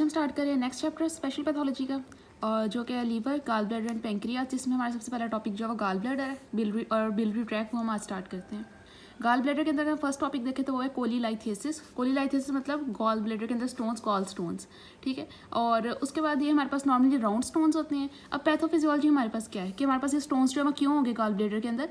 हम स्टार्ट करें next chapter special pathology का, और जो कि liver, gall bladder and pancreas, जिसमें हमारा सबसे पहला टॉपिक जो है वो गाल ब्लैडर है, बिलरी और बिलरी ट्रैक, वो हम आज स्टार्ट करते हैं। गाल ब्लैडर के अंदर अगर फर्स्ट टॉपिक देखें तो वो है कोलीलाइथेसिस। कोलीलाइथेसिस मतलब गॉल ब्लैडर के अंदर स्टोन्स, गॉल स्टोन्स, ठीक है। और उसके बाद ये हमारे पास नॉर्मली राउंड स्टोन्स होते हैं। अब पैथोफिजियोलॉजी हमारे पास क्या है कि हमारे पास ये स्टोन्स जो है क्यों होंगे गाल ब्लैडर के अंदर।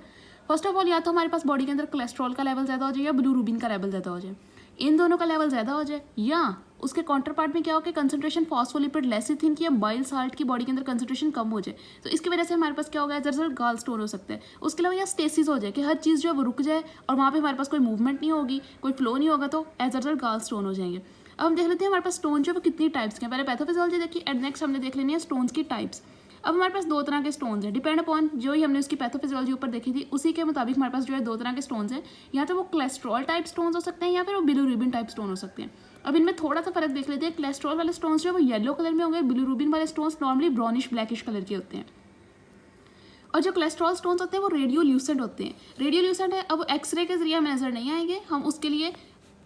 फर्स्ट ऑफ ऑल, या तो हमारे पास बॉडी के अंदर कोलेस्ट्रॉल का लेवल ज़्यादा हो जाए या बिलिरुबिन का लेवल ज़्यादा हो जाए, इन दोनों का लेवल ज़्यादा हो जाए, या उसके काउंटर पार्ट में क्या हो कि कंसंट्रेशन फॉस्फोलिपिड लेसिथिन की या बाइल साल्ट की बॉडी के अंदर कंसंट्रेशन कम हो जाए, तो इसकी वजह से हमारे पास क्या होगा, दरअसल गाल स्टोन हो सकता है। उसके अलावा यहाँ स्टेसिस हो जाए कि हर चीज़ जो है वो रुक जाए और वहाँ पे हमारे पास कोई मूवमेंट नहीं होगी, कोई फ्लो नहीं होगा, तो एज अ रिजल्ट गाल स्टोन हो जाएंगे। अब हम देख लेते हैं हमारे पास स्टोन जो है वो कितनी टाइप्स के हैं। पहले पैथोफिजियोलॉजी देखी, एंड नेक्स्ट हमने देख लेनी है स्टोन्स की टाइप्स। अब हमारे पास दो तरह के स्टोन्स हैं, डिपेंड अपॉन जो ही हमने उसकी पैथोफिजियोलॉजी ऊपर देखी थी उसी के मुताबिक हमारे पास जो है दो तरह के स्टोन्स हैं। या तो वो कोलेस्ट्रॉल टाइप स्टोन्स हो सकते हैं या फिर वो बिलिरुबिन टाइप स्टोन हो सकते हैं। अब इनमें थोड़ा सा फर्क देख लेते हैं। कोलेस्ट्रॉल वाले स्टोन्स जो है वो येलो कलर में होंगे, बिलिरुबिन वाले stones normally brownish blackish colour के होते हैं। और जो कोलेस्ट्रॉल स्टोन्स होते हैं वो रेडियोल्यूसेंट होते हैं। रेडियोल्यूसेंट है, अब एक्सरे के जरिए हमें नजर नहीं आएंगे, हम उसके लिए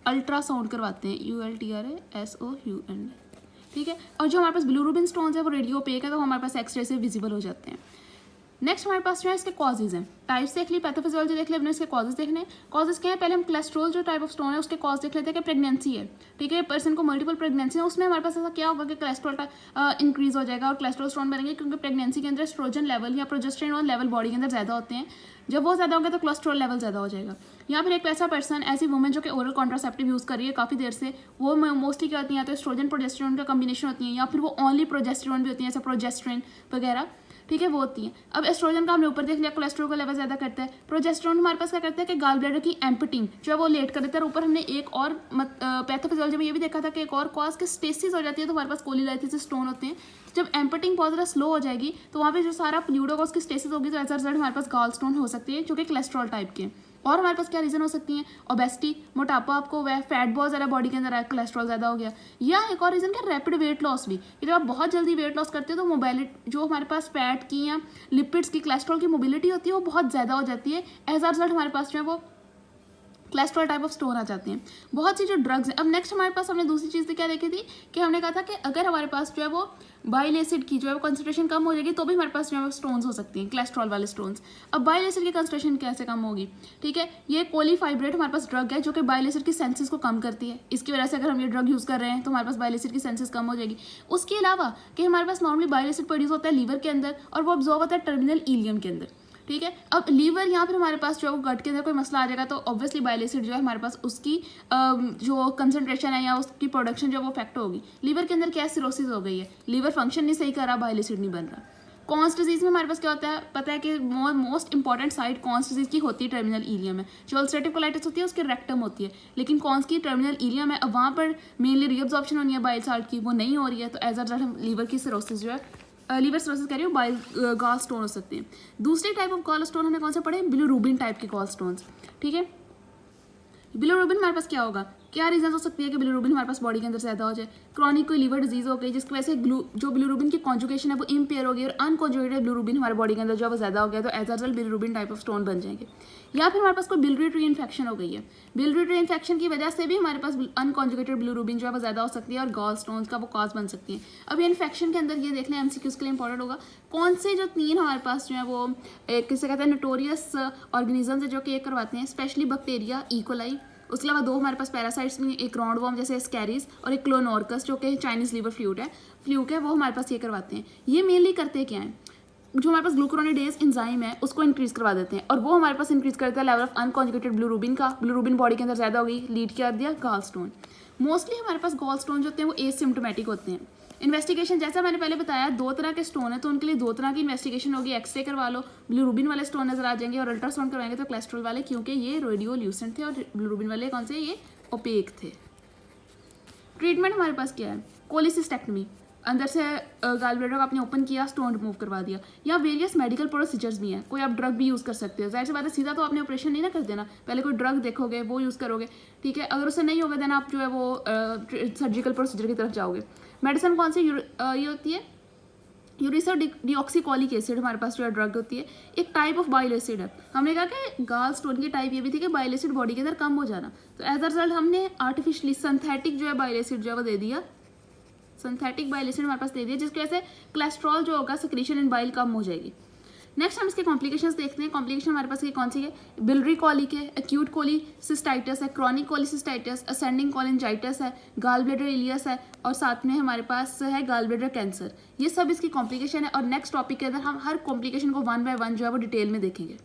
अल्ट्रासाउंड करवाते हैं, ULTRASOUND, ठीक है। और जो हमारे पास बिलिरुबिन स्टोन्स है वो रेडियो ओपेक है, तो हमारे पास एक्सरे से विजिबल हो जाते हैं। नेक्स्ट हमारे पास जो है इसके कॉजेज हैं। टाइप्स देख ली, पैथोफिजियोलॉजी देख ली, अपने इसके कॉजेज देखने। कॉजेज क्या है, पहले हम कोलेस्ट्रॉल जो टाइप ऑफ स्टोन है उसके कॉज देख लेते हैं कि प्रेगनेंसी है, ठीक है, पर्सन को मल्टीपल प्रेगनेंसी है, उसमें हमारे पास ऐसा क्या होगा कि कोलेस्ट्रॉल इंक्रीज हो जाएगा और कोलेस्ट्रॉल स्टोन बनेंगे, क्योंकि प्रेगनेंसी के अंदर एस्ट्रोजन लेवल या प्रोजेस्टेरोन लेवल बॉडी के अंदर ज़्यादा होते हैं। जब वो ज़्यादा होगा तो कोलेस्ट्रॉल लेवल ज़्यादा हो जाएगा। या फिर एक ऐसा पर्सन, ऐसी वुमेन जो कि ओरल कॉन्ट्रासेप्टिव यूज़ कर रही है काफ़ी देर से, वो मोस्टली क्या होती है, या तो एस्ट्रोजन प्रोजेस्टेरोन का कॉम्बिनेशन होती है, या फिर वो ओनली प्रोजेस्टेरोन भी होती है, जैसे प्रोजेस्टेरोन वगैरह, ठीक है, वो होती है। अब एस्ट्रोजन का हमने ऊपर देख लिया, कोलेस्ट्रॉल का लेवल ज़्यादा करता है। प्रोजेस्टेरोन हमारे पास क्या करता है कि गाल ब्लैडर की एम्पटिंग जो है वो लेट कर देता है। ऊपर हमने एक और पैथोफिजियोलॉजी में ये भी देखा था कि एक और कॉज के स्टेसिस हो जाती है, तो हमारे पास कोलीलाइथिस स्टोन होते हैं। जब एम्पटिंग बहुत ज़्यादा स्लो हो जाएगी तो वहाँ पे जो सारा फ्लूइड होगा उसकी स्टेसिस होगी, तो एज अ रिजल्ट हमारे पास गाल स्टोन हो सकती है जो कि कोलेस्ट्रॉल टाइप के। और हमारे पास क्या रीज़न हो सकती है, ओबेसिटी, मोटापा आपको हुआ है, फैट बहुत ज़्यादा बॉडी के अंदर है, कोलेस्ट्रॉल ज़्यादा हो गया। या एक और रीज़न क्या, रैपिड वेट लॉस भी, कि जब आप बहुत जल्दी वेट लॉस करते हो तो मोबिलिटी जो हमारे पास फैट की या लिपिड्स की, कोलेस्ट्रॉल की मोबिलिटी होती है वो बहुत ज़्यादा हो जाती है। एज अ रिजल्ट हमारे पास जो है वो कोलेस्ट्रॉल टाइप ऑफ स्टोन आ जाते हैं। बहुत सी जो ड्रग्स हैं। अब नेक्स्ट हमारे पास हमने दूसरी चीज़ क्या देखी थी कि हमने कहा था कि अगर हमारे पास जो है वो बाइल एसिड की जो है वो कंसंट्रेशन कम हो जाएगी तो भी हमारे पास जो है वो स्टोन्स हो सकती हैं, कोलेस्ट्रॉल वाले स्टोन्स। अब बाइल एसिड की कंसंट्रेशन कैसे कम होगी, ठीक है, ये कोलीफाइब्रेट हमारे पास ड्रग है जो कि बाइल एसिड की सेंसेस को कम करती है। इसकी वजह से अगर हम ये ड्रग यूज़ कर रहे हैं तो हमारे पास बाइल एसिड की सेंसेस कम हो जाएगी। उसके अलावा कि हमारे पास नॉर्मली बाइल एसिड प्रोड्यूस होता है लीवर के अंदर और वो अब्जॉर्व होता है टर्मिनल इलियम के अंदर, ठीक है। अब लीवर यहाँ पर हमारे पास जो है वो गट के अंदर कोई मसला आ जाएगा तो ऑब्वियसली बाइल एसिड जो है हमारे पास उसकी जो कंसंट्रेशन है या उसकी प्रोडक्शन जो है वो इफेक्ट होगी। लीवर के अंदर क्या सिरोसिस हो गई है, लीवर फंक्शन नहीं सही कर रहा, बाइल एसिड नहीं बन रहा। कॉन्स डिजीज में हमारे पास क्या होता है, पता है कि most important side cons disease की होती है टर्मिनल इलियम है। जो अल्सरेटिव कोलाइटिस होती है उसकी रेक्टम होती है, लेकिन कॉन्स की टर्मिनल इलियम है। अब वहाँ पर मेनली रीअब्जॉर्प्शन होनी है बाइल साल्ट की, वो नहीं हो रही है, तो एज अ रिजल्ट हम लीवर की सिरोसिस जो है, लीवर सिरोसिस कह रही हूँ, बाइल गाल स्टोन हो सकते हैं। दूसरी टाइप ऑफ गाल स्टोन हमें कौन से पढ़े, बिलिरुबिन टाइप के गाल स्टोन्स, ठीक है। बिलिरुबिन हमारे पास क्या होगा, क्या रीजन हो सकती है कि बिलिरुबिन हमारे पास बॉडी के अंदर ज़्यादा हो जाए। क्रॉनिक कोई लीवर डिजीज हो गई जिसकी वजह से जो बिलिरुबिन की कॉन्जुगेशन है वो इम्पेयर हो गई और अनकॉन्जुगेटेड बिलिरुबिन हमारे बॉडी के अंदर जो है वो ज़्यादा हो गया, तो as a result bilirubin type of stone बन जाएंगे। या फिर हमारे पास कोई बिलियरी ट्री इन्फेक्शन हो गई है, बिलियरी ट्री इन्फेक्शन की वजह से भी हमारे पास अनकॉन्जुगेटेड बिलिरुबिन जो है वो ज़्यादा हो सकती है और गॉल स्टोन्स का वो कॉज बन सकती है। अब ये इन्फेक्शन के अंदर ये देख लें, MCQs के लिए इंपॉर्टेंट होगा, कौन से जो तीन हमारे पास जो है वो किसे कहते हैं नोटोरियस ऑर्गेनिजम्स है जो कि ये करवाते हैं, स्पेशली बैक्टीरिया, इकोलाई। उसके अलावा दो हमारे पास पैरासाइट्स में, एक राउंड वॉर्म जैसे स्कैरीज और एक क्लोनोर्कस जो कि चाइनीज लीवर फ्लूक है, वो हमारे पास ये करवाते हैं। ये मेनली करते क्या हैं, जो हमारे पास ग्लूकोरोनिडेज एंजाइम है उसको इंक्रीज करवा देते हैं और वो हमारे पास इंक्रीज करता है लेवल ऑफ अनकॉन्जुगेटेड बिलिरुबिन का। बिलिरुबिन बॉडी के अंदर ज़्यादा हो गई, लीड क्या दिया, गाल स्टोन। मोस्टली हमारे पास गाल स्टोन जो होते हैं वो एसिम्प्टोमेटिक होते हैं। इन्वेस्टिगेशन जैसा मैंने पहले बताया, दो तरह के स्टोन है तो उनके लिए दो तरह की इन्वेस्टिगेशन होगी। एक्सरे करवा लो, बिलिरुबिन वाले स्टोन नजर आ जाएंगे, और अल्ट्रासाउंड करवाएंगे तो कोलेस्ट्रॉल वाले, क्योंकि ये रेडियोल्यूसेंट थे और बिलिरुबिन वाले कौन से, ये ओपेक थे। ट्रीटमेंट हमारे पास क्या है, कोलिसिस्टेक्टमी, अंदर से गाल ब्लैडर को आपने ओपन किया, स्टोन रिमूव करवा दिया। या वेरियस मेडिकल प्रोसीजर्स भी हैं, कोई आप ड्रग भी यूज़ कर सकते हो। जाहिर सी बात है सीधा तो आपने ऑपरेशन नहीं ना कर देना, पहले कोई ड्रग देखोगे वो यूज़ करोगे, ठीक है। अगर उससे नहीं होगा देन आप जो है वो सर्जिकल प्रोसीजर की तरफ जाओगे। मेडिसिन कौन सी ये होती है, यूरिसो डिऑक्सीकोलिक एसिड हमारे पास जो है ड्रग होती है। एक टाइप ऑफ बाइल एसिड है। हमने कहा कि गाल स्टोन की टाइप ये भी थी कि बाइल एसिड बॉडी के अंदर कम हो जाना, तो एज अ रिजल्ट हमने आर्टिफिशियली सिंथेटिक जो है बाइल एसिड जो है वो दे दिया, सिंथेटिक बाइल एसिड हमारे पास दे दिया, जिसकी वजह से कोलेस्ट्रॉल जो होगा सिक्रीशन इन बाइल कम हो जाएगी। नेक्स्ट हम इसके कॉम्प्लिकेशंस देखते हैं। कॉम्प्लिकेशन हमारे पास ये कौन सी है, बिलरी कॉलिक है, एक्यूट कोलिसिस्टाइटिस है, क्रॉनिक कोलिसिस्टाइटिस, असेंडिंग कोलिंजाइटिस है, गाल ब्लैडर इलियस है, और साथ में हमारे पास है गाल ब्लैडर कैंसर। ये सब इसकी कॉम्प्लिकेशन है, और नेक्स्ट टॉपिक के अंदर हम हर कॉम्प्लिकेशन को वन बाय वन जो है वो डिटेल में देखेंगे।